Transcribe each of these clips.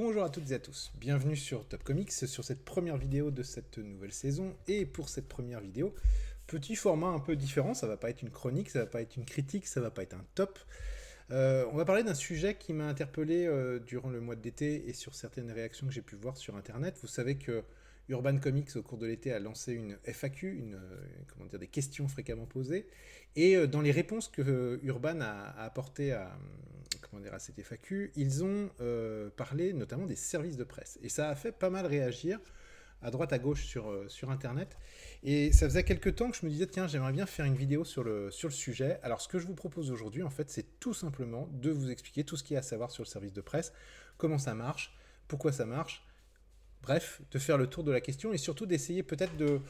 Bonjour à toutes et à tous, bienvenue sur Top Comics, sur cette première vidéo de cette nouvelle saison. Et pour cette première vidéo, petit format un peu différent, ça va pas être une chronique, ça va pas être une critique, ça va pas être un top. On va parler d'un sujet qui m'a interpellé durant le mois d'été et sur certaines réactions que j'ai pu voir sur internet. Vous savez que Urban Comics au cours de l'été a lancé une FAQ, des questions fréquemment posées, et dans les réponses que Urban a apportées à cette FAQ, ils ont parlé notamment des services de presse, et ça a fait pas mal réagir à droite à gauche sur internet. Et ça faisait quelques temps que je me disais, tiens, j'aimerais bien faire une vidéo sur le sujet. Alors ce que je vous propose aujourd'hui, en fait, c'est tout simplement de vous expliquer tout ce qu'il y a à savoir sur le service de presse, comment ça marche, pourquoi ça marche, bref, de faire le tour de la question et surtout d'essayer peut-être de,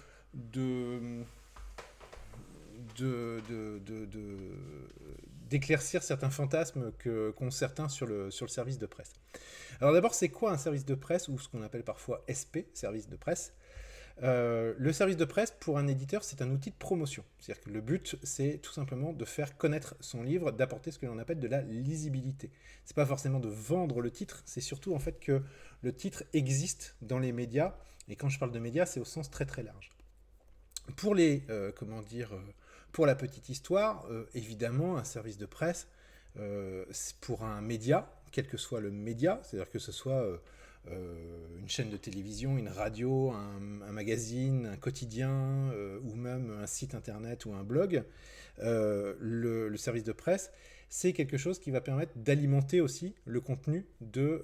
d'éclaircir certains fantasmes qu'ont certains sur le service de presse. Alors d'abord, c'est quoi un service de presse, ou ce qu'on appelle parfois SP, service de presse? Le service de presse, pour un éditeur, c'est un outil de promotion. C'est-à-dire que le but, c'est tout simplement de faire connaître son livre, d'apporter ce que l'on appelle de la lisibilité. C'est pas forcément de vendre le titre, c'est surtout en fait que le titre existe dans les médias. Et quand je parle de médias, c'est au sens très très large. Pour pour la petite histoire, évidemment, un service de presse, pour un média, quel que soit le média, c'est-à-dire que ce soit une chaîne de télévision, une radio, un magazine, un quotidien, ou même un site internet ou un blog, le service de presse, c'est quelque chose qui va permettre d'alimenter aussi le contenu de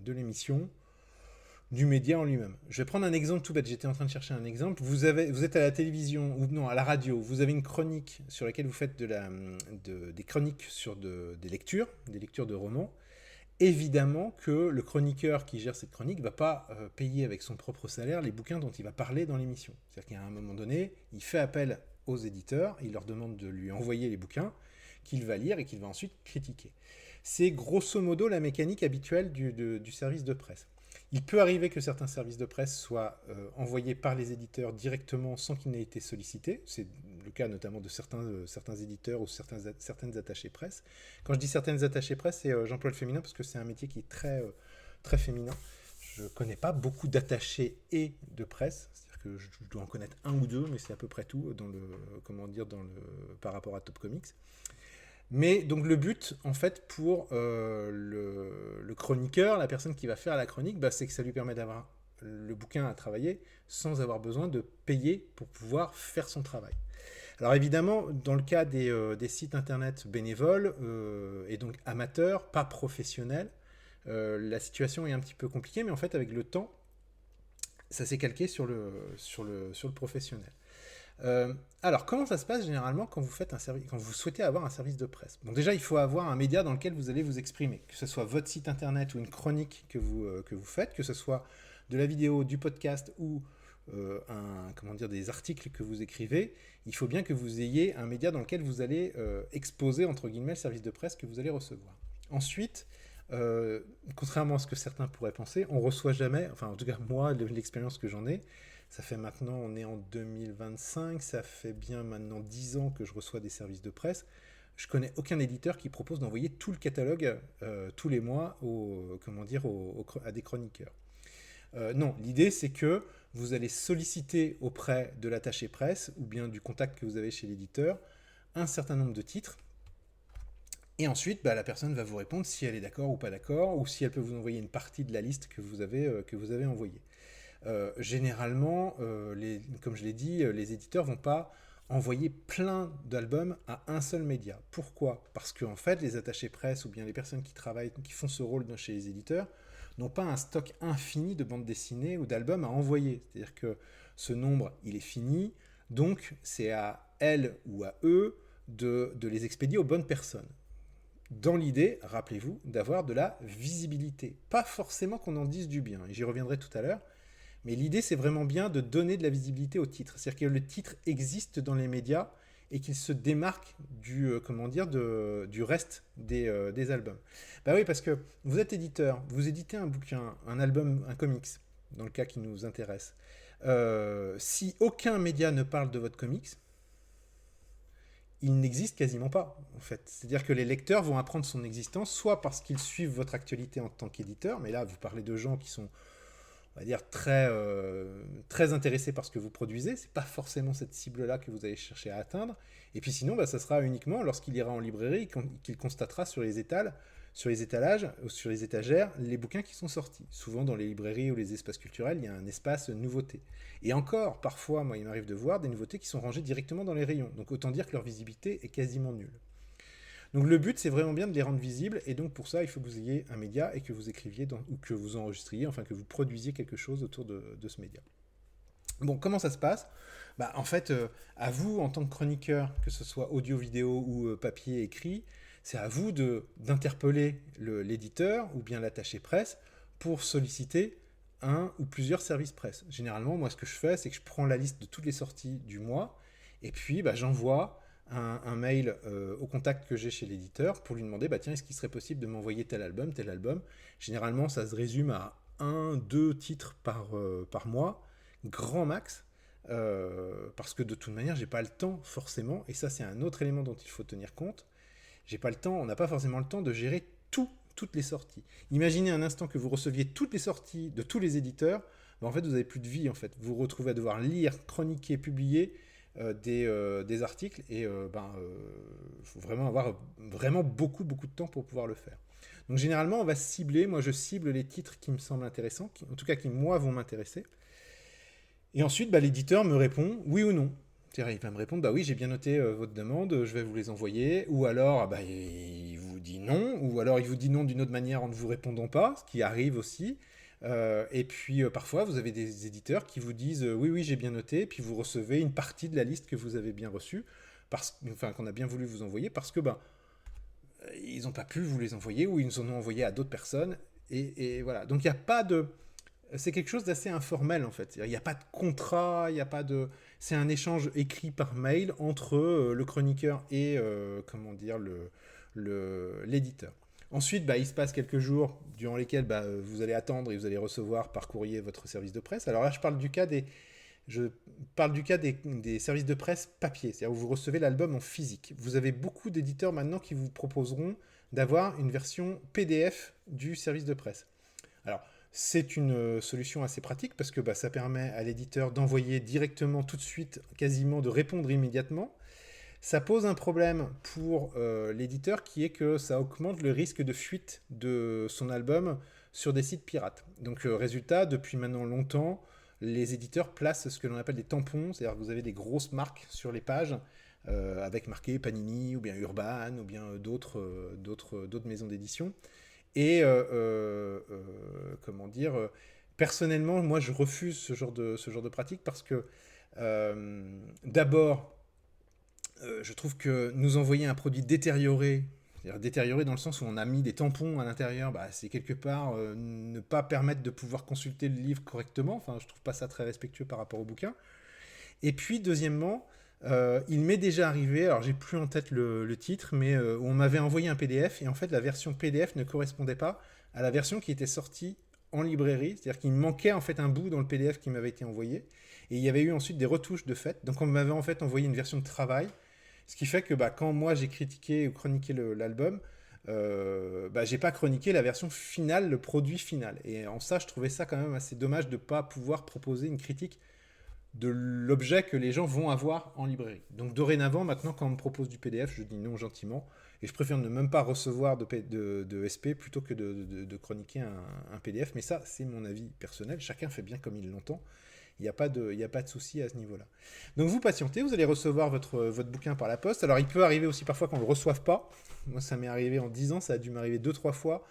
l'émission, du média en lui-même. Je vais prendre un exemple tout bête, j'étais en train de chercher un exemple. Vous êtes à la télévision, ou non, à la radio, vous avez une chronique sur laquelle vous faites des chroniques sur des lectures de romans. Évidemment que le chroniqueur qui gère cette chronique ne va pas payer avec son propre salaire les bouquins dont il va parler dans l'émission. C'est-à-dire qu'à un moment donné, il fait appel aux éditeurs, il leur demande de lui envoyer les bouquins qu'il va lire et qu'il va ensuite critiquer. C'est grosso modo la mécanique habituelle du service de presse. Il peut arriver que certains services de presse soient envoyés par les éditeurs directement sans qu'ils n'aient été sollicités. C'est le cas notamment de certains éditeurs ou certaines attachées presse. Quand je dis certaines attachées presse, j'emploie le féminin parce que c'est un métier qui est très féminin. Je ne connais pas beaucoup d'attachés et de presse. C'est-à-dire que je dois en connaître un ou deux, mais c'est à peu près tout par rapport à Top Comics. Mais donc le but, en fait, pour le chroniqueur, la personne qui va faire la chronique, c'est que ça lui permet d'avoir le bouquin à travailler sans avoir besoin de payer pour pouvoir faire son travail. Alors évidemment, dans le cas des sites internet bénévoles et donc amateurs, pas professionnels, la situation est un petit peu compliquée, mais en fait, avec le temps, ça s'est calqué sur le professionnel. Alors, comment ça se passe généralement quand quand vous souhaitez avoir un service de presse? Bon, déjà, il faut avoir un média dans lequel vous allez vous exprimer, que ce soit votre site internet ou une chronique que vous faites, que ce soit de la vidéo, du podcast ou des articles que vous écrivez. Il faut bien que vous ayez un média dans lequel vous allez exposer, entre guillemets, le service de presse que vous allez recevoir. Ensuite, contrairement à ce que certains pourraient penser, on reçoit jamais, enfin en tout cas moi, l'expérience que j'en ai, ça fait maintenant, on est en 2025, ça fait bien maintenant 10 ans que je reçois des services de presse. Je connais aucun éditeur qui propose d'envoyer tout le catalogue tous les mois à des chroniqueurs. Non, l'idée c'est que vous allez solliciter auprès de l'attaché presse ou bien du contact que vous avez chez l'éditeur un certain nombre de titres. Et ensuite, la personne va vous répondre si elle est d'accord ou pas d'accord, ou si elle peut vous envoyer une partie de la liste que vous avez envoyée. Généralement, comme je l'ai dit, les éditeurs vont pas envoyer plein d'albums à un seul média. Pourquoi? Parce qu'en fait, les attachés presse ou bien les personnes qui font ce rôle chez les éditeurs n'ont pas un stock infini de bandes dessinées ou d'albums à envoyer. C'est-à-dire que ce nombre, il est fini, donc c'est à elles ou à eux de les expédier aux bonnes personnes. Dans l'idée, rappelez-vous, d'avoir de la visibilité. Pas forcément qu'on en dise du bien, et j'y reviendrai tout à l'heure, mais l'idée, c'est vraiment bien de donner de la visibilité au titre. C'est-à-dire que le titre existe dans les médias et qu'il se démarque du reste des albums. Oui, parce que vous êtes éditeur, vous éditez un bouquin, un album, un comics, dans le cas qui nous intéresse. Si aucun média ne parle de votre comics, il n'existe quasiment pas, en fait. C'est-à-dire que les lecteurs vont apprendre son existence, soit parce qu'ils suivent votre actualité en tant qu'éditeur, mais là, vous parlez de gens qui sont, on va dire, très intéressés par ce que vous produisez. C'est pas forcément cette cible-là que vous allez chercher à atteindre. Et puis sinon, ça sera uniquement lorsqu'il ira en librairie qu'il constatera sur les étalages ou sur les étagères, les bouquins qui sont sortis. Souvent, dans les librairies ou les espaces culturels, il y a un espace nouveauté. Et encore, parfois, moi, il m'arrive de voir des nouveautés qui sont rangées directement dans les rayons. Donc, autant dire que leur visibilité est quasiment nulle. Donc, le but, c'est vraiment bien de les rendre visibles. Et donc, pour ça, il faut que vous ayez un média et que vous écriviez ou que vous enregistriez, enfin, que vous produisiez quelque chose autour de ce média. Bon, comment ça se passe ? En fait, à vous, en tant que chroniqueur, que ce soit audio, vidéo ou papier, écrit, c'est à vous d'interpeller l'éditeur ou bien l'attaché presse pour solliciter un ou plusieurs services presse. Généralement, moi, ce que je fais, c'est que je prends la liste de toutes les sorties du mois et puis j'envoie un mail au contact que j'ai chez l'éditeur pour lui demander, tiens, est-ce qu'il serait possible de m'envoyer tel album, tel album. Généralement, ça se résume à 1-2 titres par mois, grand max. Parce que de toute manière, j'ai pas le temps forcément, et ça c'est un autre élément dont il faut tenir compte. J'ai pas le temps, on n'a pas forcément le temps de gérer toutes les sorties. Imaginez un instant que vous receviez toutes les sorties de tous les éditeurs, en fait vous n'avez plus de vie en fait. Vous vous retrouvez à devoir lire, chroniquer, publier des articles, et faut vraiment avoir vraiment beaucoup de temps pour pouvoir le faire. Donc généralement on va cibler, moi je cible les titres qui me semblent intéressants, en tout cas qui moi vont m'intéresser. Et ensuite, l'éditeur me répond oui ou non. C'est-à-dire, il va me répondre, oui, j'ai bien noté votre demande, je vais vous les envoyer. Ou alors, il vous dit non. Ou alors, il vous dit non d'une autre manière en ne vous répondant pas, ce qui arrive aussi. Et puis, parfois, vous avez des éditeurs qui vous disent oui, j'ai bien noté. Puis, vous recevez une partie de la liste que vous avez bien reçue, qu'on a bien voulu vous envoyer, parce que ils n'ont pas pu vous les envoyer, ou ils nous en ont envoyé à d'autres personnes. Et voilà. Donc, il n'y a pas de... C'est quelque chose d'assez informel en fait. Il n'y a pas de contrat, il n'y a pas de... C'est un échange par mail entre le chroniqueur et l'éditeur. Ensuite, il se passe quelques jours durant lesquels vous allez attendre et vous allez recevoir par courrier votre service de presse. Alors là, je parle du cas des services de presse papier, c'est-à-dire où vous recevez l'album en physique. Vous avez beaucoup d'éditeurs maintenant qui vous proposeront d'avoir une version PDF du service de presse. Alors, c'est une solution assez pratique parce que ça permet à l'éditeur d'envoyer directement tout de suite, quasiment de répondre immédiatement. Ça pose un problème pour l'éditeur qui est que ça augmente le risque de fuite de son album sur des sites pirates. Donc résultat, depuis maintenant longtemps, les éditeurs placent ce que l'on appelle des tampons, c'est-à-dire que vous avez des grosses marques sur les pages avec marqué Panini ou bien Urban ou bien d'autres maisons d'édition. Et personnellement, moi je refuse ce genre de pratique parce que d'abord, je trouve que nous envoyer un produit détérioré, c'est-à-dire détérioré dans le sens où on a mis des tampons à l'intérieur, c'est quelque part ne pas permettre de pouvoir consulter le livre correctement. Enfin, je trouve pas ça très respectueux par rapport au bouquin. Et puis deuxièmement, il m'est déjà arrivé, alors j'ai plus en tête le titre, mais où on m'avait envoyé un PDF et en fait la version PDF ne correspondait pas à la version qui était sortie en librairie, c'est-à-dire qu'il manquait en fait un bout dans le PDF qui m'avait été envoyé, et il y avait eu ensuite des retouches de fait, donc on m'avait en fait envoyé une version de travail, ce qui fait que quand moi j'ai critiqué ou chroniqué l'album, j'ai pas chroniqué la version finale, le produit final, et en ça je trouvais ça quand même assez dommage de pas pouvoir proposer une critique de l'objet que les gens vont avoir en librairie. Donc dorénavant, maintenant, quand on me propose du PDF, je dis non gentiment, et je préfère ne même pas recevoir de SP plutôt que de chroniquer un PDF, mais ça, c'est mon avis personnel, chacun fait bien comme il l'entend, il n'y a pas de souci à ce niveau-là. Donc vous patientez, vous allez recevoir votre bouquin par la poste. Alors il peut arriver aussi parfois qu'on ne le reçoive pas, moi ça m'est arrivé en 10 ans, ça a dû m'arriver 2-3 fois,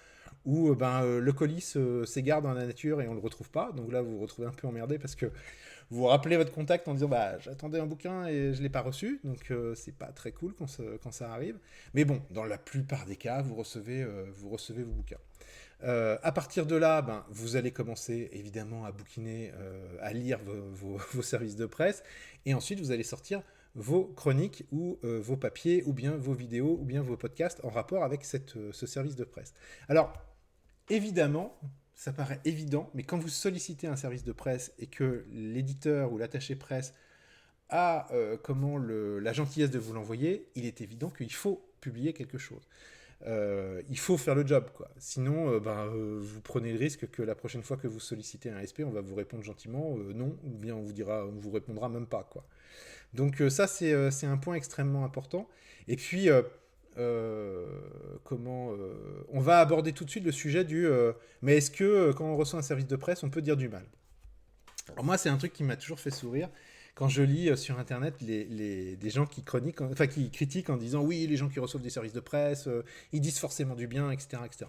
où le colis s'égare dans la nature et on ne le retrouve pas, donc là vous vous retrouvez un peu emmerdé parce que vous rappelez votre contact en disant j'attendais un bouquin et je ne l'ai pas reçu, donc c'est pas très cool quand ça arrive. Mais bon, dans la plupart des cas, vous recevez vos bouquins. À partir de là, vous allez commencer évidemment à bouquiner, à lire vos services de presse, et ensuite vous allez sortir vos chroniques ou vos papiers, ou bien vos vidéos, ou bien vos podcasts en rapport avec ce service de presse. Alors, évidemment, ça paraît évident, mais quand vous sollicitez un service de presse et que l'éditeur ou l'attaché presse a la gentillesse de vous l'envoyer, il est évident qu'il faut publier quelque chose. Il faut faire le job, quoi. Sinon, vous prenez le risque que la prochaine fois que vous sollicitez un SP, on va vous répondre gentiment non, ou bien on vous répondra même pas, quoi. Donc ça, c'est un point extrêmement important. Et puis, on va aborder tout de suite le sujet mais est-ce que quand on reçoit un service de presse, on peut dire du mal? Alors moi, c'est un truc qui m'a toujours fait sourire quand je lis sur Internet des gens qui critiquent en disant oui, les gens qui reçoivent des services de presse, ils disent forcément du bien, etc., etc.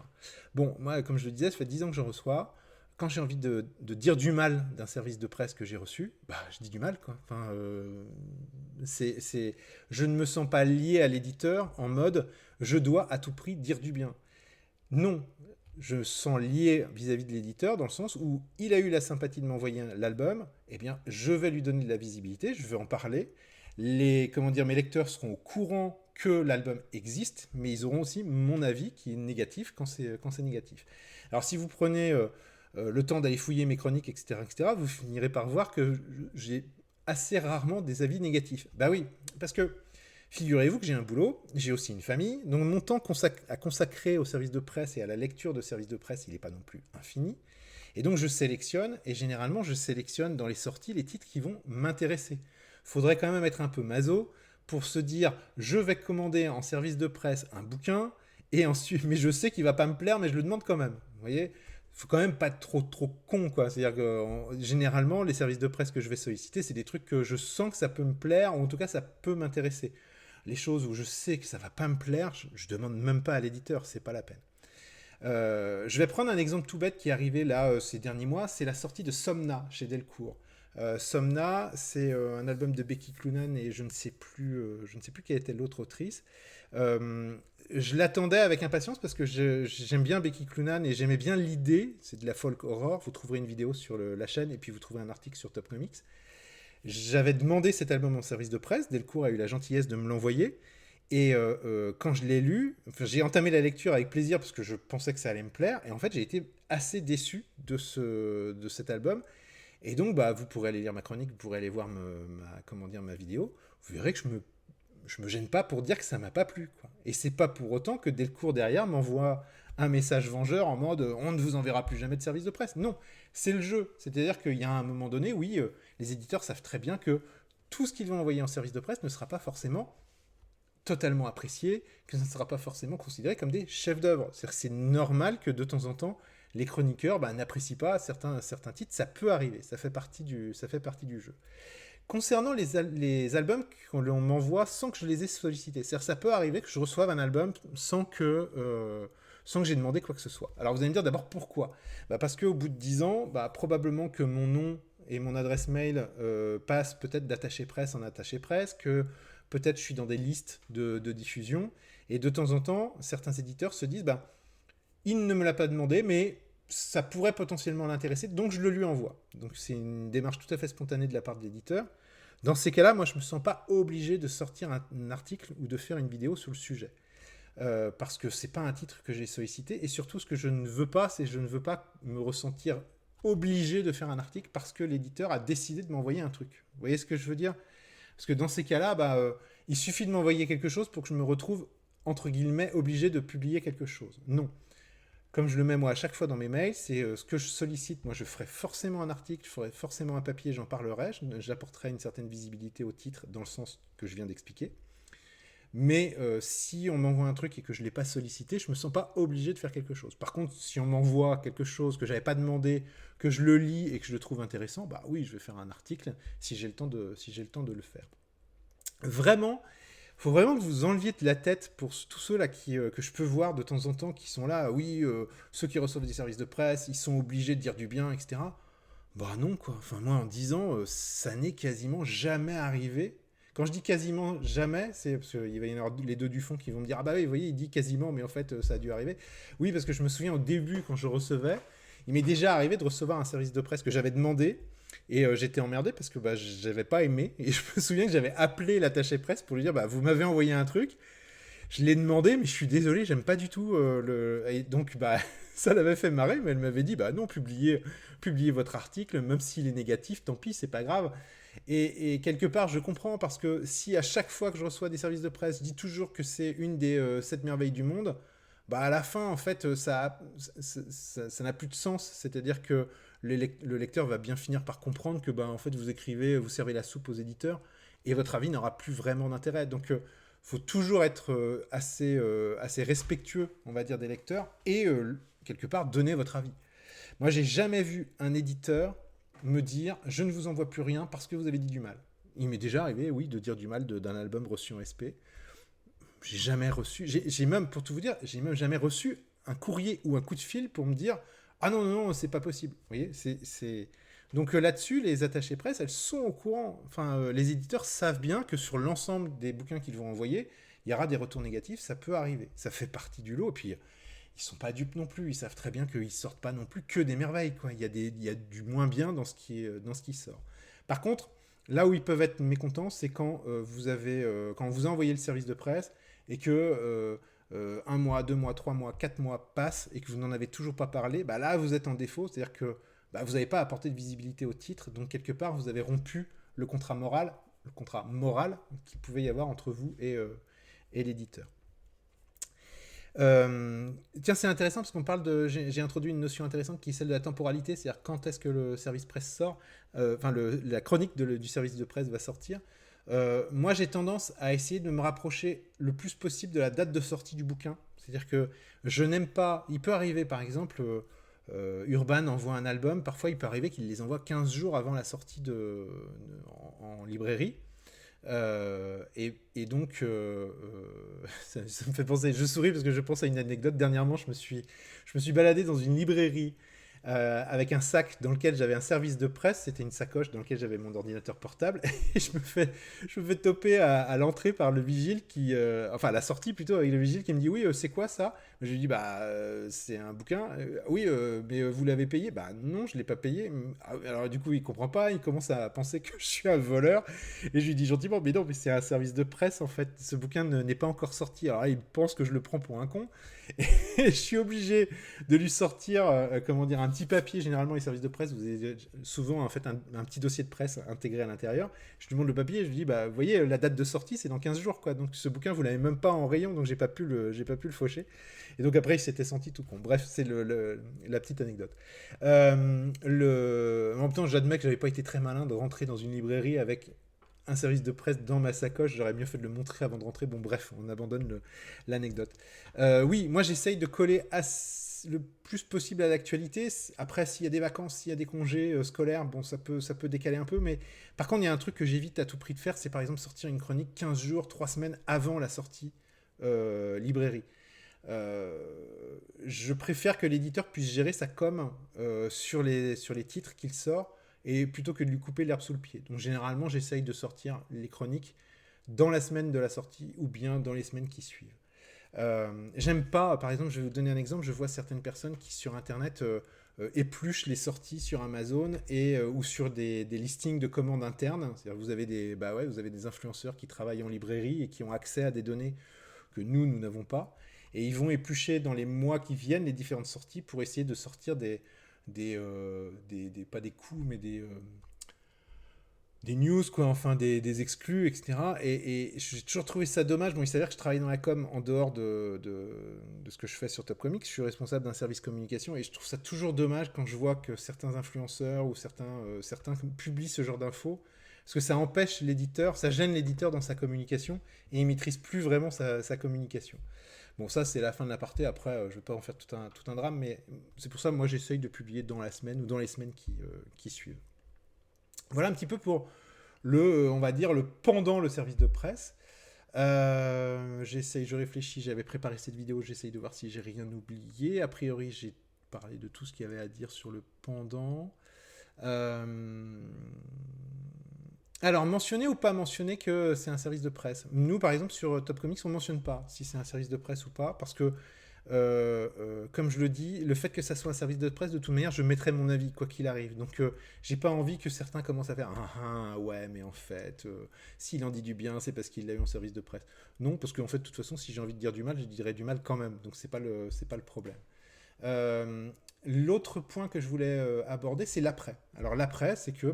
Bon, moi, comme je le disais, ça fait 10 ans que j'en reçois. Quand j'ai envie de dire du mal d'un service de presse que j'ai reçu, je dis du mal, quoi. Enfin, je ne me sens pas lié à l'éditeur en mode je dois à tout prix dire du bien. Non, je me sens lié vis-à-vis de l'éditeur dans le sens où il a eu la sympathie de m'envoyer l'album, eh bien, je vais lui donner de la visibilité, je vais en parler. Mes lecteurs seront au courant que l'album existe, mais ils auront aussi mon avis qui est négatif quand c'est négatif. Alors, si vous prenez le temps d'aller fouiller mes chroniques, etc., vous finirez par voir que j'ai assez rarement des avis négatifs. Bah oui, parce que figurez-vous que j'ai un boulot, j'ai aussi une famille, donc mon temps à consacrer au service de presse et à la lecture de services de presse, il n'est pas non plus infini. Et donc je sélectionne, et généralement je sélectionne dans les sorties les titres qui vont m'intéresser. Faudrait quand même être un peu maso pour se dire je vais commander en service de presse un bouquin, et ensuite, mais je sais qu'il va pas me plaire, mais je le demande quand même. Vous voyez, faut quand même pas être trop con, quoi. C'est-à-dire que généralement les services de presse que je vais solliciter, c'est des trucs que je sens que ça peut me plaire, ou en tout cas ça peut m'intéresser. Les choses où je sais que ça va pas me plaire, je demande même pas à l'éditeur, c'est pas la peine. Je vais prendre un exemple tout bête qui est arrivé là ces derniers mois, c'est la sortie de Somna chez Delcourt. Somna, c'est un album de Becky Cloonan et je ne sais plus quelle était l'autre autrice. Je l'attendais avec impatience parce que j'aime bien Becky Cloonan et j'aimais bien l'idée, c'est de la folk horror, vous trouverez une vidéo sur la chaîne et puis vous trouverez un article sur Top Comics. J'avais demandé cet album en service de presse, Delcourt a eu la gentillesse de me l'envoyer, et quand je l'ai lu, j'ai entamé la lecture avec plaisir parce que je pensais que ça allait me plaire, et en fait j'ai été assez déçu de cet album, et donc vous pourrez aller lire ma chronique, vous pourrez aller voir ma vidéo, vous verrez que je me gêne pas pour dire que ça m'a pas plu, quoi. Et c'est pas pour autant que Delcourt derrière m'envoie un message vengeur en mode on ne vous enverra plus jamais de service de presse. Non, c'est le jeu. C'est-à-dire qu'il y a un moment donné, oui, les éditeurs savent très bien que tout ce qu'ils vont envoyer en service de presse ne sera pas forcément totalement apprécié, que ça ne sera pas forcément considéré comme des chefs-d'œuvre. C'est normal que de temps en temps, les chroniqueurs n'apprécient pas certains titres. Ça peut arriver, ça fait partie du jeu. Concernant les albums qu'on m'envoie sans que je les ai sollicités, c'est-à-dire ça peut arriver que je reçoive un album sans que j'ai demandé quoi que ce soit. Alors vous allez me dire d'abord pourquoi ? Parce qu'au bout de 10 ans, probablement que mon nom et mon adresse mail passent peut-être d'attaché presse en attaché presse, que peut-être je suis dans des listes de diffusion, et de temps en temps, certains éditeurs se disent il ne me l'a pas demandé, mais ça pourrait potentiellement l'intéresser, donc je le lui envoie. Donc c'est une démarche tout à fait spontanée de la part de l'éditeur. Dans ces cas-là, moi je ne me sens pas obligé de sortir un article ou de faire une vidéo sur le sujet. Parce que c'est pas un titre que j'ai sollicité, et surtout ce que je ne veux pas, c'est que je ne veux pas me ressentir obligé de faire un article parce que l'éditeur a décidé de m'envoyer un truc. Vous voyez ce que je veux dire ? Parce que dans ces cas-là, il suffit de m'envoyer quelque chose pour que je me retrouve, entre guillemets, obligé de publier quelque chose. Non. Comme je le mets moi à chaque fois dans mes mails, c'est ce que je sollicite. Moi, je ferai forcément un article, je ferai forcément un papier, j'en parlerai, j'apporterai une certaine visibilité au titre dans le sens que je viens d'expliquer. Mais si on m'envoie un truc et que je ne l'ai pas sollicité, je ne me sens pas obligé de faire quelque chose. Par contre, si on m'envoie quelque chose que je n'avais pas demandé, que je le lis et que je le trouve intéressant, oui, je vais faire un article si j'ai le temps de le faire. Vraiment, il faut vraiment que vous enleviez de la tête pour tous ceux-là que je peux voir de temps en temps qui sont là, oui, ceux qui reçoivent des services de presse, ils sont obligés de dire du bien, etc. Non, quoi. Enfin, moi, en 10 ans, ça n'est quasiment jamais arrivé. Quand je dis quasiment jamais, c'est parce qu'il va y en avoir les deux du fond qui vont me dire oui, vous voyez, il dit quasiment, mais en fait, ça a dû arriver. Oui, parce que je me souviens au début, quand je recevais, il m'est déjà arrivé de recevoir un service de presse que j'avais demandé, et j'étais emmerdé parce que j'avais pas aimé, et je me souviens que j'avais appelé l'attaché presse pour lui dire vous m'avez envoyé un truc, je l'ai demandé, mais je suis désolé, j'aime pas du tout et donc Ça l'avait fait marrer, mais elle m'avait dit, bah non, publiez votre article, même s'il est négatif, tant pis, c'est pas grave. Et quelque part, je comprends, parce que si à chaque fois que je reçois des services de presse, je dis toujours que c'est une des 7 merveilles du monde, bah à la fin, en fait, ça n'a plus de sens. C'est-à-dire que le lecteur va bien finir par comprendre que, bah, en fait, vous écrivez, vous servez la soupe aux éditeurs, et votre avis n'aura plus vraiment d'intérêt. Donc, faut toujours être assez respectueux, on va dire, des lecteurs, et quelque part, donner votre avis. Moi, j'ai jamais vu un éditeur me dire je ne vous envoie plus rien parce que vous avez dit du mal. Il m'est déjà arrivé, oui, de dire du mal d'un album reçu en SP. J'ai jamais reçu, j'ai même, pour tout vous dire, j'ai même jamais reçu un courrier ou un coup de fil pour me dire ah non, non, non, c'est pas possible. Vous voyez, c'est... Donc là-dessus, les attachés presse, elles sont au courant. Enfin, les éditeurs savent bien que sur l'ensemble des bouquins qu'ils vont envoyer, il y aura des retours négatifs, ça peut arriver. Ça fait partie du lot. Et puis, ils sont pas dupes non plus. Ils savent très bien qu'ils sortent pas non plus que des merveilles, quoi. Il y a du moins bien dans ce qui sort. Par contre, là où ils peuvent être mécontents, c'est quand quand vous envoyez le service de presse et que un mois, 2 mois, 3 mois, 4 mois passent et que vous n'en avez toujours pas parlé. Bah là, vous êtes en défaut. C'est-à-dire que bah, vous n'avez pas apporté de visibilité au titre. Donc quelque part, vous avez rompu le contrat moral qu'il pouvait y avoir entre vous et l'éditeur. Tiens, c'est intéressant parce qu'on parle de. J'ai introduit une notion intéressante qui est celle de la temporalité, c'est-à-dire quand est-ce que le service presse sort, la chronique du service de presse va sortir. Moi, j'ai tendance à essayer de me rapprocher le plus possible de la date de sortie du bouquin. C'est-à-dire que je n'aime pas. Il peut arriver, par exemple, Urban envoie un album, parfois il peut arriver qu'il les envoie 15 jours avant la sortie en librairie. Et donc, ça me fait penser, je souris parce que je pense à une anecdote. Dernièrement, je me suis baladé dans une librairie avec un sac dans lequel j'avais un service de presse. C'était une sacoche dans laquelle j'avais mon ordinateur portable. Et je me fais toper à l'entrée par le vigile enfin, à la sortie plutôt, avec le vigile qui me dit oui, c'est quoi ça? Je lui dis bah, c'est un bouquin. Oui, mais vous l'avez payé? Bah non, je l'ai pas payé. Alors du coup, il comprend pas. Il commence à penser que je suis un voleur. Et je lui dis gentiment, mais non, mais c'est un service de presse en fait. Ce bouquin n'est pas encore sorti. Alors là, il pense que je le prends pour un con. Et je suis obligé de lui sortir, comment dire, un petit papier. Généralement, les services de presse, vous avez souvent en fait un petit dossier de presse intégré à l'intérieur. Je lui montre le papier et je lui dis, bah, vous voyez, la date de sortie, c'est dans 15 jours, quoi. Donc ce bouquin, vous l'avez même pas en rayon, donc j'ai pas pu le faucher. Et donc après, il s'était senti tout con. Bref, c'est la petite anecdote. En même temps, j'admets que j'avais pas été très malin de rentrer dans une librairie avec un service de presse dans ma sacoche. J'aurais mieux fait de le montrer avant de rentrer. Bon, bref, on abandonne l'anecdote. Oui, moi, j'essaye de coller le plus possible à l'actualité. Après, s'il y a des vacances, s'il y a des congés scolaires, bon, ça peut décaler un peu. Mais par contre, il y a un truc que j'évite à tout prix de faire, c'est par exemple sortir une chronique 15 jours, 3 semaines avant la sortie librairie. Je préfère que l'éditeur puisse gérer sa com sur les titres qu'il sort, et plutôt que de lui couper l'herbe sous le pied. Donc généralement, j'essaye de sortir les chroniques dans la semaine de la sortie ou bien dans les semaines qui suivent. J'aime pas, par exemple, je vais vous donner un exemple, je vois certaines personnes qui sur Internet épluchent les sorties sur Amazon ou sur des listings de commandes internes. C'est-à-dire vous avez vous avez des influenceurs qui travaillent en librairie et qui ont accès à des données que nous n'avons pas. Et ils vont éplucher dans les mois qui viennent les différentes sorties pour essayer de sortir pas des coups, mais des news, quoi, enfin des exclus, etc. Et j'ai toujours trouvé ça dommage. Bon, il s'avère que je travaille dans la com en dehors de ce que je fais sur Top Comics. Je suis responsable d'un service communication et je trouve ça toujours dommage quand je vois que certains influenceurs ou certains publient ce genre d'infos. Parce que ça empêche l'éditeur, ça gêne l'éditeur dans sa communication et il maîtrise plus vraiment sa communication. Bon, ça, c'est la fin de l'aparté. Après, je ne vais pas en faire tout un drame, mais c'est pour ça que moi, j'essaye de publier dans la semaine ou dans les semaines qui suivent. Voilà un petit peu pour on va dire, le pendant le service de presse. Je réfléchis, j'avais préparé cette vidéo, j'essaye de voir si j'ai rien oublié. A priori, j'ai parlé de tout ce qu'il y avait à dire sur le pendant. Alors, mentionner ou pas mentionner que c'est un service de presse. Nous, par exemple, sur Top Comics, on ne mentionne pas si c'est un service de presse ou pas, parce que, comme je le dis, le fait que ça soit un service de presse, de toute manière, je mettrai mon avis, quoi qu'il arrive. Donc, j'ai pas envie que certains commencent à faire « Ah, ouais, mais en fait, s'il en dit du bien, c'est parce qu'il a eu en service de presse. » Non, parce qu'en fait, de toute façon, si j'ai envie de dire du mal, je dirais du mal quand même. Donc, c'est pas le problème. L'autre point que je voulais aborder, c'est l'après. Alors l'après, c'est que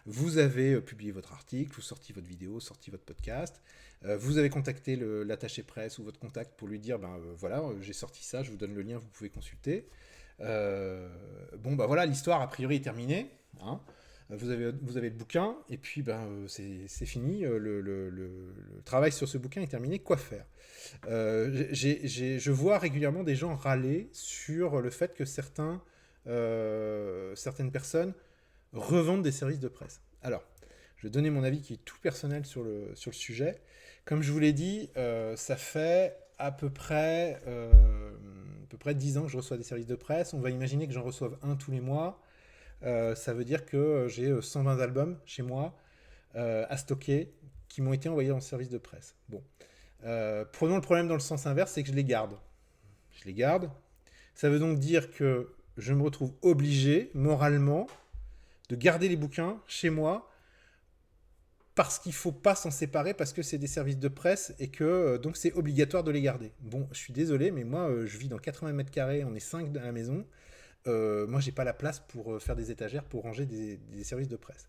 vous avez publié votre article, vous sorti votre vidéo, sorti votre podcast, vous avez contacté l'attaché presse ou votre contact pour lui dire, voilà, j'ai sorti ça, je vous donne le lien, vous pouvez consulter. Voilà, l'histoire a priori est terminée. Hein. Vous avez le bouquin, et puis c'est fini, le travail sur ce bouquin est terminé, quoi faire? Je vois régulièrement des gens râler sur le fait que certaines personnes revendent des services de presse. Alors, je vais donner mon avis qui est tout personnel sur le sujet. Comme je vous l'ai dit, ça fait à peu près 10 ans que je reçois des services de presse. On va imaginer que j'en reçoive un tous les mois. Ça veut dire que j'ai 120 albums chez moi à stocker qui m'ont été envoyés en service de presse. Bon. Prenons le problème dans le sens inverse, c'est que je les garde. Je les garde. Ça veut donc dire que je me retrouve obligé, moralement, de garder les bouquins chez moi parce qu'il ne faut pas s'en séparer parce que c'est des services de presse et que donc c'est obligatoire de les garder. Bon, je suis désolé, mais moi, je vis dans 80 mètres carrés, on est 5 à la maison. Moi, j'ai pas la place pour faire des étagères pour ranger des services de presse.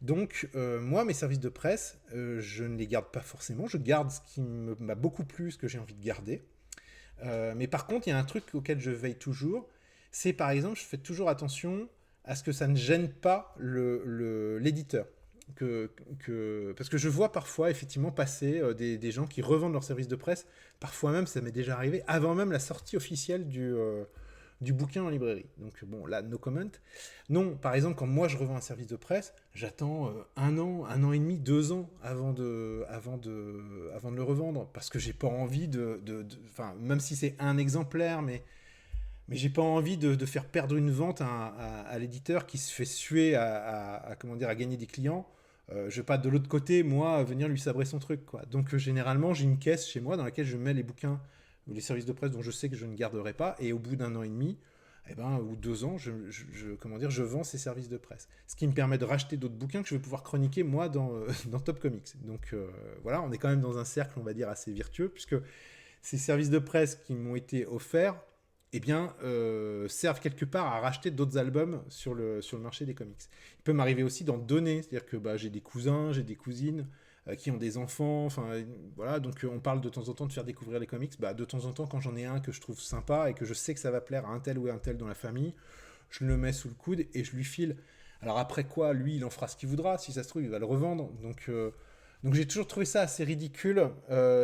Donc, moi, mes services de presse, je ne les garde pas forcément. Je garde ce qui m'a beaucoup plu, ce que j'ai envie de garder. Mais par contre, il y a un truc auquel je veille toujours. C'est par exemple, je fais toujours attention à ce que ça ne gêne pas l'éditeur. Parce que je vois parfois effectivement passer des gens qui revendent leurs services de presse. Parfois même, ça m'est déjà arrivé, avant même la sortie officielle du bouquin en librairie. Donc bon, là, no comment. Non, par exemple, quand moi je revends un service de presse, j'attends 1 an et demi, 2 ans avant de le revendre, parce que j'ai pas envie même si c'est un exemplaire, mais j'ai pas envie de faire perdre une vente à l'éditeur qui se fait suer à gagner des clients. Je vais pas de l'autre côté, moi, venir lui sabrer son truc, quoi. Donc généralement, j'ai une caisse chez moi dans laquelle je mets les bouquins ou les services de presse dont je sais que je ne garderai pas, et au bout d'1 an et demi, ou 2 ans, je vends ces services de presse. Ce qui me permet de racheter d'autres bouquins que je vais pouvoir chroniquer, moi, dans Top Comics. Donc voilà, on est quand même dans un cercle, on va dire, assez vertueux, puisque ces services de presse qui m'ont été offerts, servent quelque part à racheter d'autres albums sur le marché des comics. Il peut m'arriver aussi d'en donner, c'est-à-dire que j'ai des cousins, j'ai des cousines, qui ont des enfants, voilà, donc on parle de temps en temps de faire découvrir les comics. De temps en temps, quand j'en ai un que je trouve sympa et que je sais que ça va plaire à un tel ou à un tel dans la famille, je le mets sous le coude et je lui file. Alors après quoi, lui, il en fera ce qu'il voudra, si ça se trouve, il va le revendre. Donc j'ai toujours trouvé ça assez ridicule,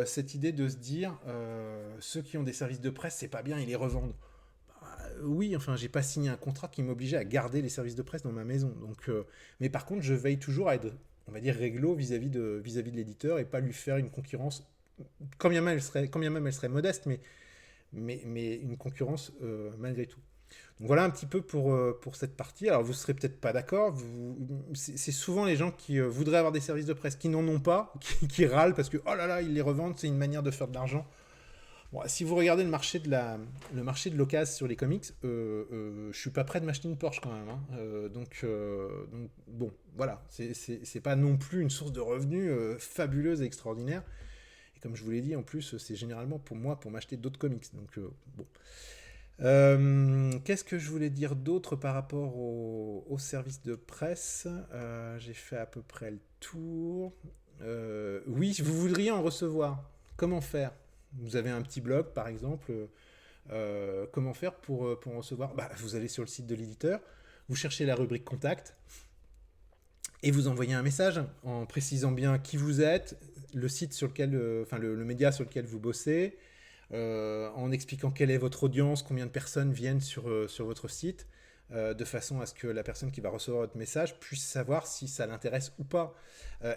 cette idée de se dire, ceux qui ont des services de presse, c'est pas bien, ils les revendent. Oui, j'ai pas signé un contrat qui m'obligeait à garder les services de presse dans ma maison. Donc, mais par contre, je veille toujours à être, on va dire, réglo vis-à-vis de l'éditeur et pas lui faire une concurrence, quand bien même elle serait modeste, mais une concurrence malgré tout. Donc voilà un petit peu pour cette partie. Alors vous serez peut-être pas d'accord, c'est souvent les gens qui voudraient avoir des services de presse qui n'en ont pas, qui râlent parce que oh là là, ils les revendent, c'est une manière de faire de l'argent. Bon, si vous regardez le marché de l'occasion sur les comics, je suis pas prêt de m'acheter une Porsche quand même. Hein. Donc bon, voilà, c'est pas non plus une source de revenus fabuleuse et extraordinaire. Et comme je vous l'ai dit, en plus, c'est généralement pour moi pour m'acheter d'autres comics. Donc bon. Qu'est-ce que je voulais dire d'autre par rapport au service de presse? J'ai fait à peu près le tour. Oui, vous voudriez en recevoir. Comment faire? Vous avez un petit blog, par exemple. Comment faire pour en recevoir? Vous allez sur le site de l'éditeur, vous cherchez la rubrique Contact et vous envoyez un message en précisant bien qui vous êtes, le site sur lequel, le média sur lequel vous bossez, en expliquant quelle est votre audience, combien de personnes viennent sur votre site, de façon à ce que la personne qui va recevoir votre message puisse savoir si ça l'intéresse ou pas.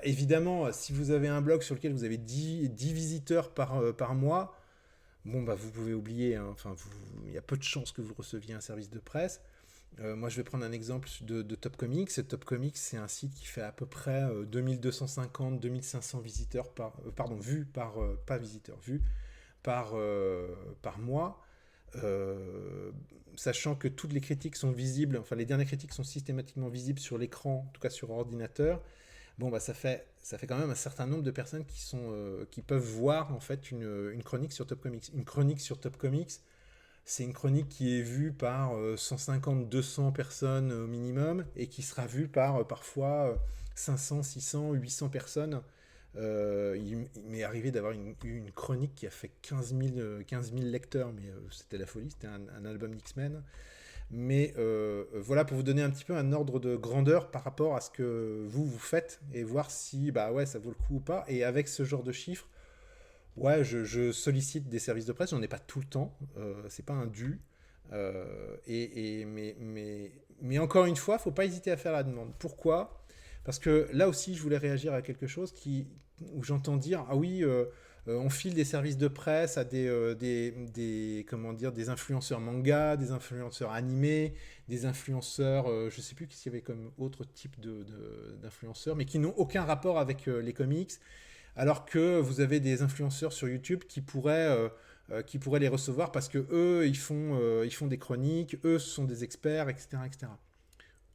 Évidemment, si vous avez un blog sur lequel vous avez 10 visiteurs par mois, vous pouvez oublier, hein. Il y a peu de chances que vous receviez un service de presse. Moi, je vais prendre un exemple de Top Comics. Top Comics, c'est un site qui fait à peu près 2250-2500 visiteurs vues par mois. Sachant que toutes les critiques sont visibles, les dernières critiques sont systématiquement visibles sur l'écran, en tout cas sur ordinateur. Ça fait quand même un certain nombre de personnes qui peuvent voir en fait une chronique sur Top Comics. Une chronique sur Top Comics, c'est une chronique qui est vue par 150-200 personnes au minimum et qui sera vue par parfois 500, 600, 800 personnes. Il m'est arrivé d'avoir une chronique qui a fait 15 000 lecteurs, mais c'était la folie, c'était un album d'X-Men. Mais voilà, pour vous donner un petit peu un ordre de grandeur par rapport à ce que vous faites et voir si bah ouais, ça vaut le coup ou pas. Et avec ce genre de chiffres, ouais, je sollicite des services de presse, j'en ai pas tout le temps, c'est pas un dû. Mais encore une fois, faut pas hésiter à faire la demande. Pourquoi ? Parce que là aussi, je voulais réagir à quelque chose où j'entends dire ah oui, on file des services de presse à comment dire, des influenceurs manga, des influenceurs animés, des influenceurs, je sais plus qu'est-ce qu'il y avait comme autre type d'influenceurs, mais qui n'ont aucun rapport avec les comics, alors que vous avez des influenceurs sur YouTube qui pourraient les recevoir parce que eux, ils font des chroniques, eux, ce sont des experts, etc., etc.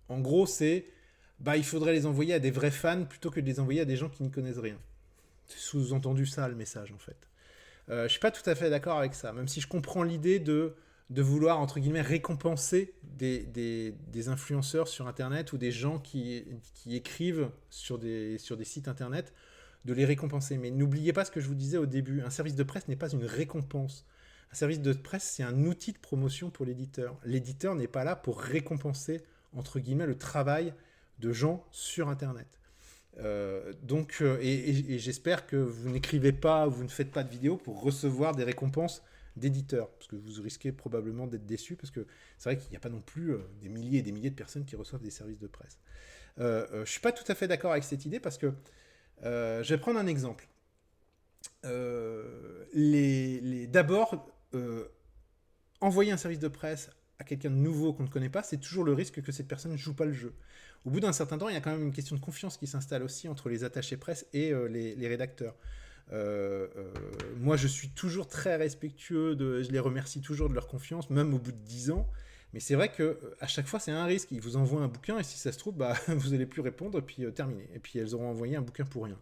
En gros, il faudrait les envoyer à des vrais fans plutôt que de les envoyer à des gens qui n'y connaissent rien. C'est sous-entendu ça, le message, en fait. Je suis pas tout à fait d'accord avec ça, même si je comprends l'idée de vouloir, entre guillemets, récompenser des influenceurs sur Internet ou des gens qui écrivent sur des sites Internet, de les récompenser. Mais n'oubliez pas ce que je vous disais au début, un service de presse n'est pas une récompense. Un service de presse, c'est un outil de promotion pour l'éditeur. L'éditeur n'est pas là pour récompenser, entre guillemets, le travail de gens sur Internet. Et j'espère que vous n'écrivez pas, vous ne faites pas de vidéos pour recevoir des récompenses d'éditeurs, parce que vous risquez probablement d'être déçus, parce que c'est vrai qu'il n'y a pas non plus des milliers et des milliers de personnes qui reçoivent des services de presse. Je ne suis pas tout à fait d'accord avec cette idée, parce que je vais prendre un exemple. D'abord, envoyer un service de presse à quelqu'un de nouveau qu'on ne connaît pas, c'est toujours le risque que cette personne ne joue pas le jeu. Au bout d'un certain temps, il y a quand même une question de confiance qui s'installe aussi entre les attachés presse et les rédacteurs. Moi, je suis toujours très respectueux, je les remercie toujours de leur confiance, même au bout de 10 ans. Mais c'est vrai qu'à chaque fois, c'est un risque. Ils vous envoient un bouquin et si ça se trouve, vous n'allez plus répondre et puis terminé. Et puis elles auront envoyé un bouquin pour rien.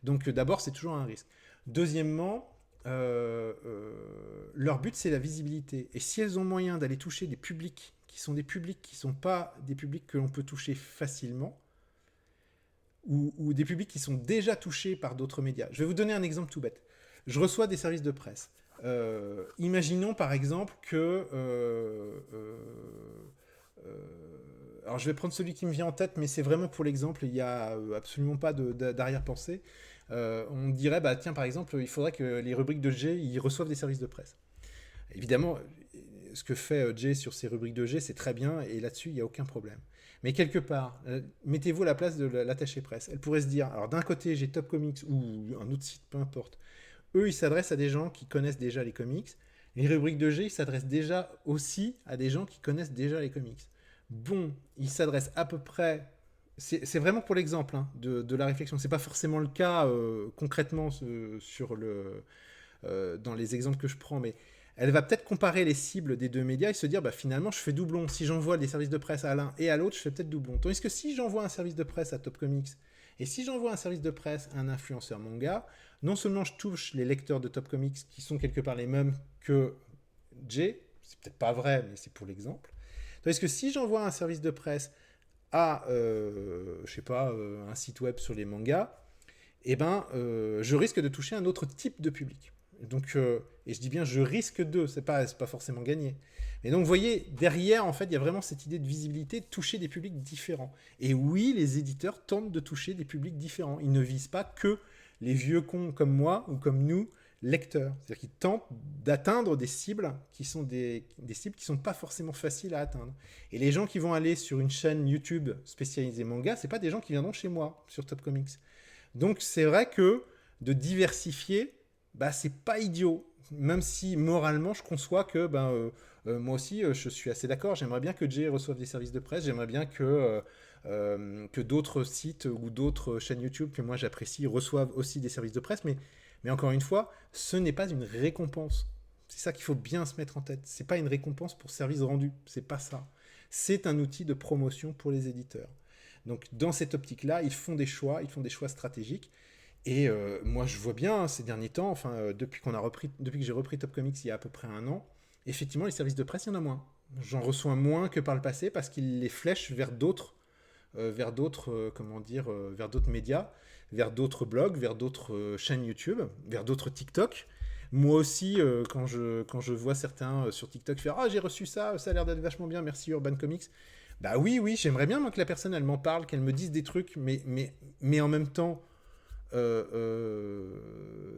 Donc d'abord, c'est toujours un risque. Deuxièmement, leur but, c'est la visibilité. Et si elles ont moyen d'aller toucher des publics qui sont pas des publics que l'on peut toucher facilement, ou des publics qui sont déjà touchés par d'autres médias. Je vais vous donner un exemple tout bête. Je reçois des services de presse. Imaginons par exemple que... alors je vais prendre celui qui me vient en tête, mais c'est vraiment pour l'exemple, il n'y a absolument pas d'arrière-pensée. On dirait, tiens, par exemple, il faudrait que les rubriques de G, ils reçoivent des services de presse. Évidemment, ce que fait Jay sur ses rubriques de G, c'est très bien, et là-dessus, il n'y a aucun problème. Mais quelque part, mettez-vous à la place de l'attaché presse. Elle pourrait se dire, alors d'un côté, j'ai Top Comics, ou un autre site, peu importe. Eux, ils s'adressent à des gens qui connaissent déjà les comics. Les rubriques de G, ils s'adressent déjà aussi à des gens qui connaissent déjà les comics. Bon, ils s'adressent à peu près... C'est vraiment pour l'exemple de la réflexion. C'est pas forcément le cas concrètement dans les exemples que je prends, mais elle va peut-être comparer les cibles des deux médias et se dire finalement je fais doublon. Si j'envoie des services de presse à l'un et à l'autre, je fais peut-être doublon. Tandis que si j'envoie un service de presse à Top Comics et si j'envoie un service de presse à un influenceur manga, non seulement je touche les lecteurs de Top Comics qui sont quelque part les mêmes que Jay, c'est peut-être pas vrai, mais c'est pour l'exemple. Tandis que si j'envoie un service de presse à, je sais pas, un site web sur les mangas, je risque de toucher un autre type de public. Donc, et je dis bien je risque de, c'est pas forcément gagné. Et donc vous voyez, derrière en fait il y a vraiment cette idée de visibilité, de toucher des publics différents. Et oui, les éditeurs tentent de toucher des publics différents. Ils ne visent pas que les vieux cons comme moi ou comme nous, lecteurs. C'est-à-dire qu'ils tentent d'atteindre des cibles qui sont des cibles qui sont pas forcément faciles à atteindre. Et les gens qui vont aller sur une chaîne YouTube spécialisée manga, c'est pas des gens qui viendront chez moi sur Top Comics. Donc c'est vrai que de diversifier, c'est pas idiot. Même si moralement je conçois que moi aussi je suis assez d'accord. J'aimerais bien que Jay reçoive des services de presse. J'aimerais bien que d'autres sites ou d'autres chaînes YouTube que moi j'apprécie reçoivent aussi des services de presse. Mais encore une fois, ce n'est pas une récompense. C'est ça qu'il faut bien se mettre en tête. C'est pas une récompense pour service rendu. C'est pas ça. C'est un outil de promotion pour les éditeurs. Donc dans cette optique-là, ils font des choix stratégiques. Et moi, je vois bien ces derniers temps, depuis que j'ai repris Top Comics il y a à peu près un an, effectivement, les services de presse, il y en a moins. J'en reçois moins que par le passé parce qu'ils les flèchent vers d'autres médias, vers d'autres blogs, vers d'autres chaînes YouTube, vers d'autres TikTok. Moi aussi, quand je vois certains sur TikTok faire «Ah, j'ai reçu ça, ça a l'air d'être vachement bien, merci Urban Comics». Bah oui, oui, j'aimerais bien moi que la personne, elle m'en parle, qu'elle me dise des trucs, mais en même temps,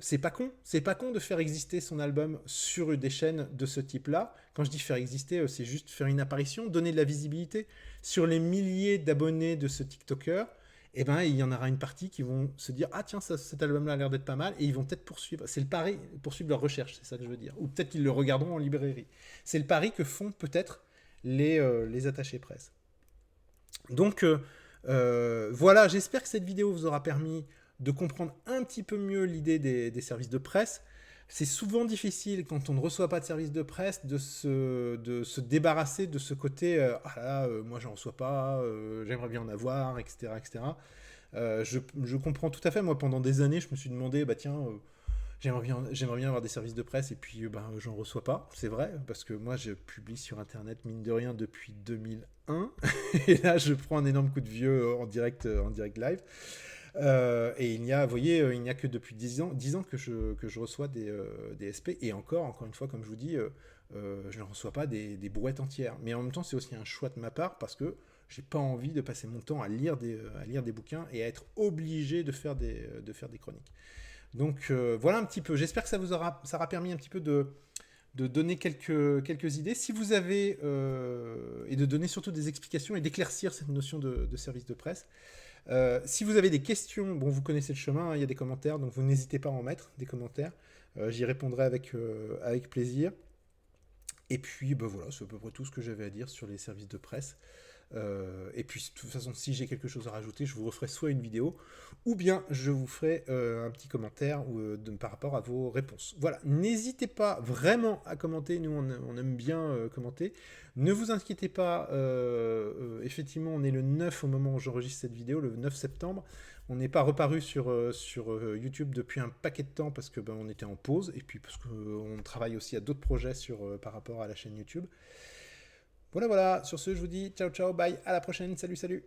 c'est pas con. C'est pas con de faire exister son album sur des chaînes de ce type-là. Quand je dis faire exister, c'est juste faire une apparition, donner de la visibilité. Sur les milliers d'abonnés de ce TikToker, eh ben, il y en aura une partie qui vont se dire ah tiens, cet album-là a l'air d'être pas mal, et ils vont peut-être poursuivre. C'est le pari, poursuivre leur recherche, c'est ça que je veux dire. Ou peut-être qu'ils le regarderont en librairie. C'est le pari que font peut-être les attachés presse. Donc voilà, j'espère que cette vidéo vous aura permis de comprendre un petit peu mieux l'idée des services de presse. C'est souvent difficile quand on ne reçoit pas de service de presse de se débarrasser de ce côté ah là, moi j'en reçois pas, j'aimerais bien en avoir, etc. etc. Je comprends tout à fait. Moi, pendant des années, je me suis demandé, bah tiens, j'aimerais bien avoir des services de presse et puis j'en reçois pas. C'est vrai, parce que moi, je publie sur Internet, mine de rien, depuis 2001. Et là, je prends un énorme coup de vieux en direct live. Et vous voyez, il n'y a que depuis 10 ans que je reçois des SP. Et encore une fois, comme je vous dis, je ne reçois pas des brouettes entières. Mais en même temps, c'est aussi un choix de ma part parce que j'ai pas envie de passer mon temps à lire des bouquins et à être obligé de faire des chroniques. Donc voilà un petit peu. J'espère que ça aura permis un petit peu de donner quelques idées. Si vous avez, et de donner surtout des explications et d'éclaircir cette notion de service de presse. Si vous avez des questions, bon, vous connaissez le chemin, hein, il y a des commentaires, donc vous n'hésitez pas à en mettre des commentaires. J'y répondrai avec plaisir. Et puis, voilà, c'est à peu près tout ce que j'avais à dire sur les services de presse. Et puis, de toute façon, si j'ai quelque chose à rajouter, je vous referai soit une vidéo, ou bien je vous ferai un petit commentaire par rapport à vos réponses. Voilà, n'hésitez pas vraiment à commenter, nous on aime bien commenter. Ne vous inquiétez pas, effectivement, on est le 9 au moment où j'enregistre cette vidéo, le 9 septembre. On n'est pas reparu sur YouTube depuis un paquet de temps parce que on était en pause, et puis parce qu'on travaille aussi à d'autres projets par rapport à la chaîne YouTube. Voilà, sur ce, je vous dis ciao, ciao, bye, à la prochaine, salut, salut.